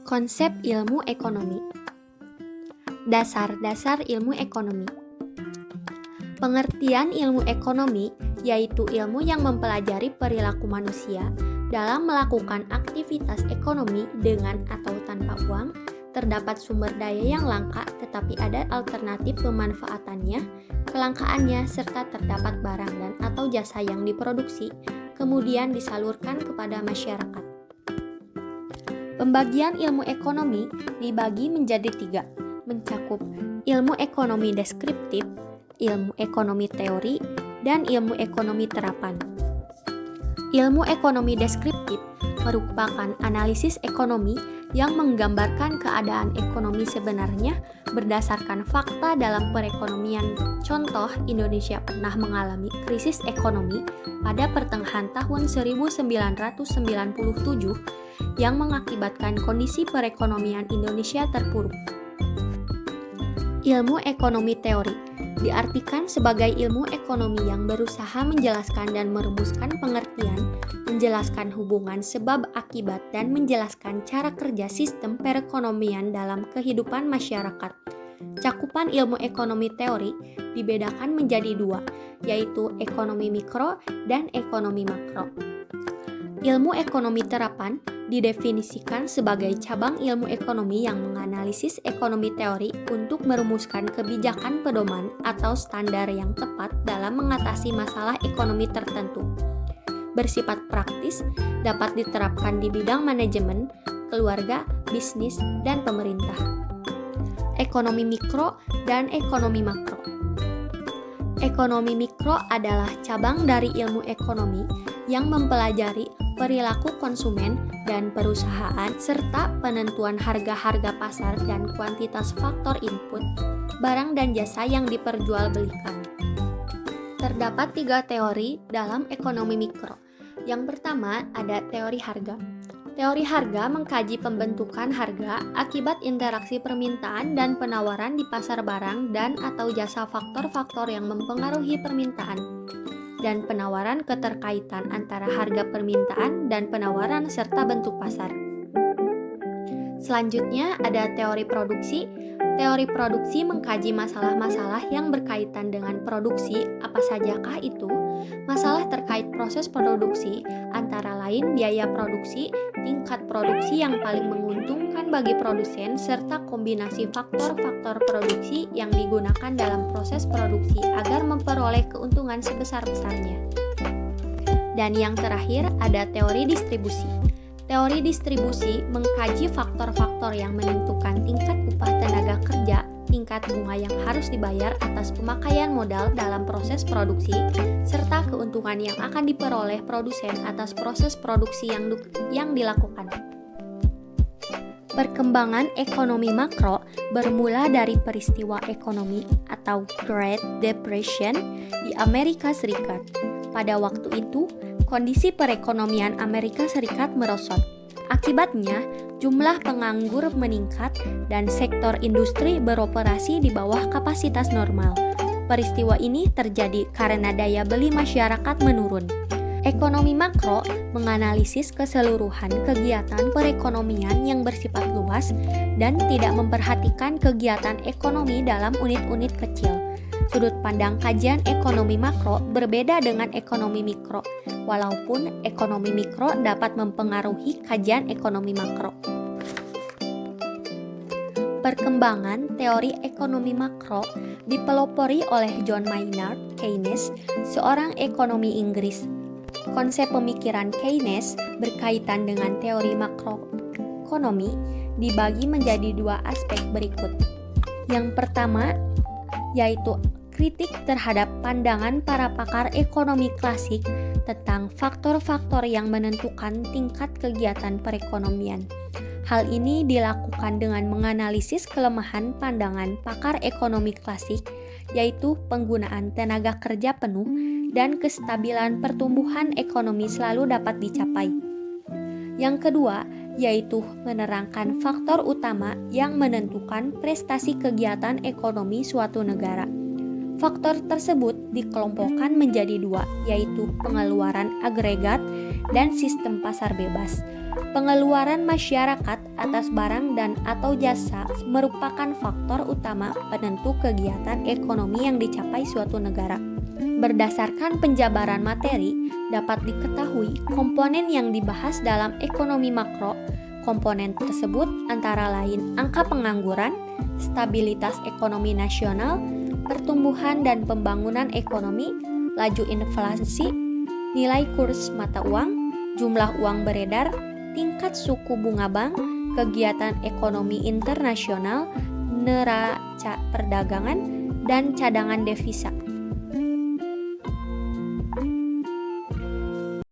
Konsep ilmu ekonomi. Dasar-dasar ilmu ekonomi. Pengertian ilmu ekonomi yaitu ilmu yang mempelajari perilaku manusia dalam melakukan aktivitas ekonomi dengan atau tanpa uang. Terdapat sumber daya yang langka tetapi ada alternatif pemanfaatannya, kelangkaannya, serta terdapat barang dan atau jasa yang diproduksi kemudian disalurkan kepada masyarakat. Pembagian ilmu ekonomi dibagi menjadi 3, mencakup ilmu ekonomi deskriptif, ilmu ekonomi teori, dan ilmu ekonomi terapan. Ilmu ekonomi deskriptif merupakan analisis ekonomi yang menggambarkan keadaan ekonomi sebenarnya berdasarkan fakta dalam perekonomian. Contoh, Indonesia pernah mengalami krisis ekonomi pada pertengahan tahun 1997 yang mengakibatkan kondisi perekonomian Indonesia terpuruk. Ilmu ekonomi teori diartikan sebagai ilmu ekonomi yang berusaha menjelaskan dan merumuskan pengertian, menjelaskan hubungan sebab akibat dan menjelaskan cara kerja sistem perekonomian dalam kehidupan masyarakat. Cakupan ilmu ekonomi teori dibedakan menjadi 2, yaitu ekonomi mikro dan ekonomi makro. Ilmu ekonomi terapan didefinisikan sebagai cabang ilmu ekonomi yang menganalisis ekonomi teori untuk merumuskan kebijakan pedoman atau standar yang tepat dalam mengatasi masalah ekonomi tertentu. Bersifat praktis, dapat diterapkan di bidang manajemen, keluarga, bisnis, dan pemerintah. Ekonomi mikro dan ekonomi makro. Ekonomi mikro adalah cabang dari ilmu ekonomi yang mempelajari perilaku konsumen dan perusahaan serta penentuan harga-harga pasar dan kuantitas faktor input, barang dan jasa yang diperjualbelikan. Terdapat 3 teori dalam ekonomi mikro. Yang pertama ada teori harga. Teori harga mengkaji pembentukan harga akibat interaksi permintaan dan penawaran di pasar barang dan atau jasa faktor-faktor yang mempengaruhi permintaan dan penawaran, keterkaitan antara harga permintaan dan penawaran serta bentuk pasar. Selanjutnya ada teori produksi. Teori produksi mengkaji masalah-masalah yang berkaitan dengan produksi, apa sajakah itu? Masalah terkait proses produksi, antara lain biaya produksi, tingkat produksi yang paling menguntungkan bagi produsen, serta kombinasi faktor-faktor produksi yang digunakan dalam proses produksi agar memperoleh keuntungan sebesar-besarnya. Dan yang terakhir ada teori distribusi. Teori distribusi mengkaji faktor-faktor yang menentukan tingkat upah tenaga kerja, tingkat bunga yang harus dibayar atas pemakaian modal dalam proses produksi, serta keuntungan yang akan diperoleh produsen atas proses produksi yang dilakukan. Perkembangan ekonomi makro bermula dari peristiwa ekonomi atau Great Depression di Amerika Serikat. Pada waktu itu, kondisi perekonomian Amerika Serikat merosot. Akibatnya, jumlah penganggur meningkat dan sektor industri beroperasi di bawah kapasitas normal. Peristiwa ini terjadi karena daya beli masyarakat menurun. Ekonomi makro menganalisis keseluruhan kegiatan perekonomian yang bersifat luas dan tidak memperhatikan kegiatan ekonomi dalam unit-unit kecil. Sudut pandang kajian ekonomi makro berbeda dengan ekonomi mikro, walaupun ekonomi mikro dapat mempengaruhi kajian ekonomi makro. Perkembangan teori ekonomi makro dipelopori oleh John Maynard Keynes, seorang ekonomi Inggris. Konsep pemikiran Keynes berkaitan dengan teori makroekonomi dibagi menjadi 2 aspek berikut. Yang pertama yaitu kritik terhadap pandangan para pakar ekonomi klasik tentang faktor-faktor yang menentukan tingkat kegiatan perekonomian. Hal ini dilakukan dengan menganalisis kelemahan pandangan pakar ekonomi klasik, yaitu penggunaan tenaga kerja penuh dan kestabilan pertumbuhan ekonomi selalu dapat dicapai. Yang kedua, yaitu menerangkan faktor utama yang menentukan prestasi kegiatan ekonomi suatu negara. Faktor tersebut dikelompokkan menjadi 2, yaitu pengeluaran agregat dan sistem pasar bebas. Pengeluaran masyarakat atas barang dan atau jasa merupakan faktor utama penentu kegiatan ekonomi yang dicapai suatu negara. Berdasarkan penjabaran materi, dapat diketahui komponen yang dibahas dalam ekonomi makro. Komponen tersebut antara lain angka pengangguran, stabilitas ekonomi nasional, pertumbuhan dan pembangunan ekonomi, laju inflasi, nilai kurs mata uang, jumlah uang beredar, tingkat suku bunga bank, kegiatan ekonomi internasional, neraca perdagangan, dan cadangan devisa.